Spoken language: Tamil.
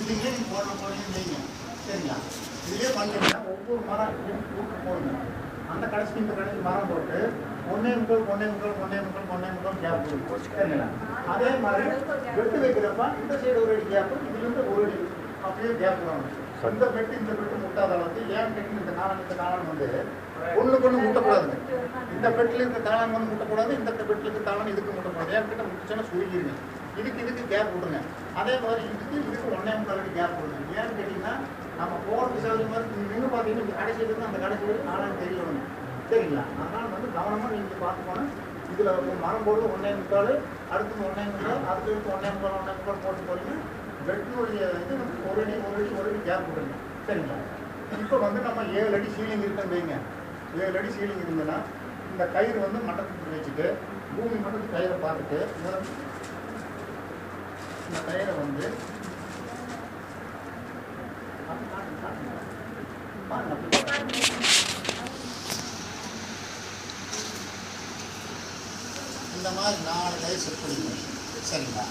சென்டிங்லேயே நீங்கள் போடுறீங்கன்னு வைங்க. சரிங்களா? இதுலேயே பண்ணீங்கன்னா ஒவ்வொரு மரம் கூட்டு போடுங்க. அந்த கடைசி இந்த கடைசி மரம் போட்டு ஒன்னே முக்கால் கேப் போடுங்க. சரிங்களா? அதே மாதிரி வெட்டு வைக்கிறப்ப இந்த சைடு ஒரு அடி கேப்பு, இதுலேருந்து ஒரு அடி அப்படியே கேப் விடணும். இந்த பெட்டு முட்டாத அளவுக்கு ஏன் பெட்டு இந்த காளான் வந்து ஒன்றுக்கு ஒன்று முட்டக்கூடாதுங்க. இந்த பெட்டில் இருக்க காளான் வந்து முட்டக்கூடாது, இந்த பெட்டில் இருக்க காளான் இதுக்கு முட்டக்கூடாது. ஏன் கிட்ட முட்டுச்சுன்னா சுருங்கிடுங்க. இதுக்கு கேப் விடுங்க. அதே மாதிரி இதுக்கு ஒன்னே முக்கால் அடி கேப் விடுங்க. ஏன்னு கேட்டிங்கன்னா நம்ம போகிறது சேவை மாதிரி நின்று பார்த்தீங்கன்னா இந்த கடைசி இருக்கு, அந்த கடைசி வரைக்கும் காளான் தெரியணும். சரிங்களா? அதனால் வந்து கவனமாக நீங்கள் பார்த்து போனால் இதில் மரம் போடுறது ஒன்னே முக்கால், அடுத்து ஒன்னே முக்கால், அடுத்து ஒன்னே முக்கால் போட்டு போகிறீங்க. பெட்டினுடைய இது வந்து ஒரு அடி கேப் விடுங்க. சரிங்களா? இப்போ வந்து நம்ம 7 அடி சீலிங் இருக்குன்னு வைங்க. 7 அடி சீலிங் இருந்ததுன்னா இந்த கயிறு வந்து மட்டத்துக்கு வச்சுட்டு பூமி மட்டத்துக்கு கயிறை பார்த்துட்டு இந்த கயிறை வந்து இந்த மாதிரி 4 கயிறு செட் பண்ணிக்கணும். சரிங்களா?